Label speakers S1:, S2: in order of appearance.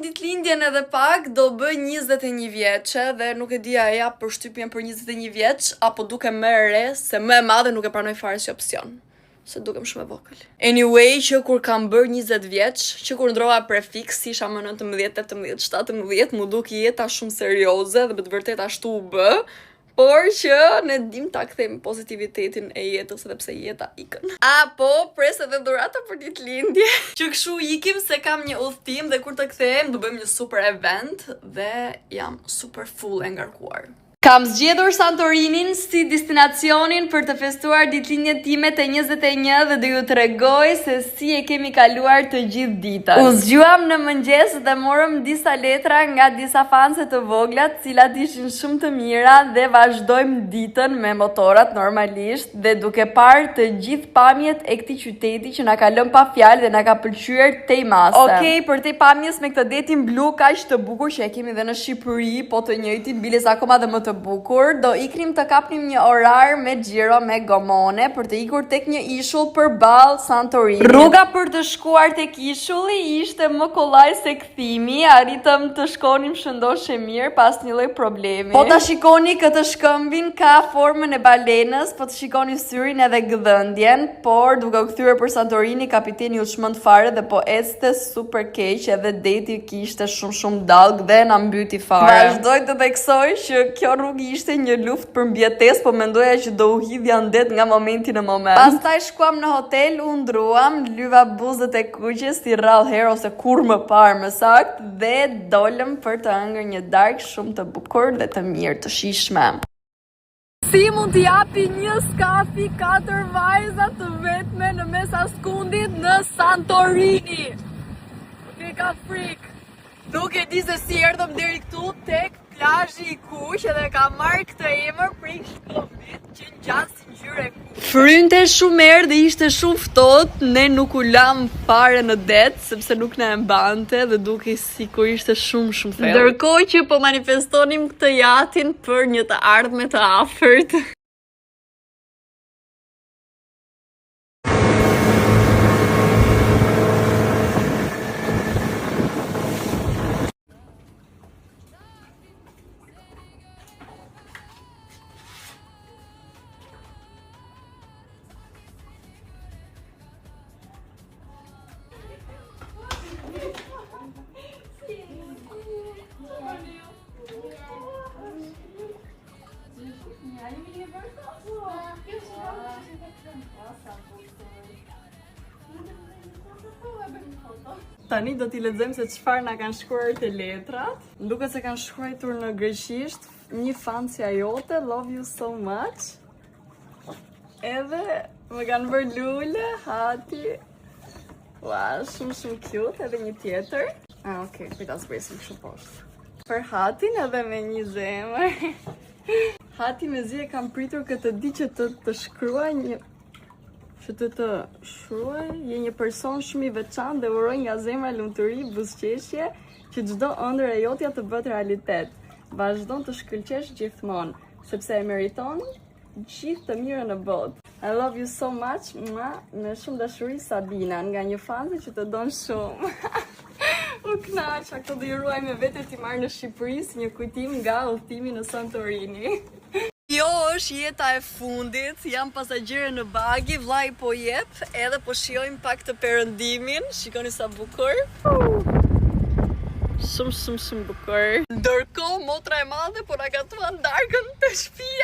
S1: ditëlindjen edhe pak, do bëj 21 vjeçe dhe nuk e di a ja përshtypjen për 21 vjeç apo duke më re se më e madhe nuk e pranoj fare si opsion. Se dukem shumë e vogël. Anyway, që kur kam bërë 20 vjeç, që kur ndrova prefiks, isha më 19, 18, 17, mu duk jeta shumë serioze dhe të vërtet ashtu u bë, por që ne dim ta kthejmë pozitivitetin e jetës edhe pse jeta ikën. Apo pres edhe dhurata për ditëlindje. Që kështu ikim se kam një udhtim dhe kur të kthehem do bëjmë një super event dhe jam super full e ngarkuar. Kam zgjedhur Santorinin si destinacionin për të festuar ditëlindjen time të 21 dhe do ju tregoj se si e kemi kaluar të gjithë ditën. U zgjuam në mëngjes dhe morëm disa letra nga disa fanse të vogla, të cilat ishin shumë të mira dhe vazhdojmë ditën me motorat normalisht dhe duke parë të gjithë pamjet e këtij qyteti që na ka lënë pa fjalë dhe na ka pëlqyer tej mase. Okej, për tej pamjes me këtë detin blu kaq të bukur që e kemi dhe në Shqipëri, po të njëjtin biles akoma dhe më të bukur, do ikrim të kapnim një orar me xhiro me gomone për të ikur tek një ishull përballë Santorinit. Rruga për të shkuar tek ishulli ishte më kollaj se kthimi, arritëm të shkonim shëndoshë mirë pas një lloj problemi. Po ta shikoni këtë shkëmbin ka formën e balenës, po të shikoni syrin edhe gdhëndjen, por duke u kthyer për Santorini kapiteni u çmend fare dhe po ecte super keq edhe deti kishte shumë dallg dhe na mbyti fare. Vazhdoj të theksoj që kjo rrugë ishte një luftë për mbjetesë, po mendoja që do u hidhja ndet nga momenti në moment. Pastaj shkuam në hotel, u ndruam, lyva buzët e kuqes si rrallë herë ose kur më parë më saktë dhe dolëm për të ëngër një darkë shumë të bukur dhe të mirë, të shijshme. Si mund t'i japi një skafi 4 vajza të vetme në mes askundit në Santorini? Nuk e ka frikë. Nuk e di se si erdhëm deri këtu tek plazhi i kuq edhe ka marrë këtë emër prej shkombit që ngjas si ngjyrë e kuq. Frynte shumë erë dhe ishte shumë ftohtë, ne nuk u lam fare në det sepse nuk na e mbante dhe dukej sikur ishte shumë thellë. Ndërkohë që po manifestonim këtë jatin për një të ardhme të afërt. Tani do t'i lexojmë se çfarë na kanë shkruar te letrat. Duket se kanë shkruar në greqisht, një fansja jote, love you so much. Edhe më kanë bërë lule, hati. Ua, shumë cute, edhe një tjetër. Okej, kujta zbresim kështu poshtë. Për hatin edhe me një zemër. Hati me zi e kam pritur këtë di që të shkruaj një... që të shkruaj, je një person shumë i veçantë dhe uroj nga zemra lumturi, buzëqeshje, që çdo ëndër e jotja të bëhet realitet. Vazhdon të shkëlqesh gjithmonë, sepse e meriton gjithë të mirën në botë. I love you so much, me shumë dashuri Sabina, nga një fanse që të don shumë. U knaq, këto do i ruaj me vete t'i marrë në Shqipëri si një kujtim nga udhëtimi në Santorini. Jo është jeta e fundit, jam pasagjere në bagi, vllai po jep, edhe po shijojmë pak të perëndimin, shikoni sa bukur. Shumë bukur. Ndërkohë motra e madhe po na gatuan darkën te shtëpia.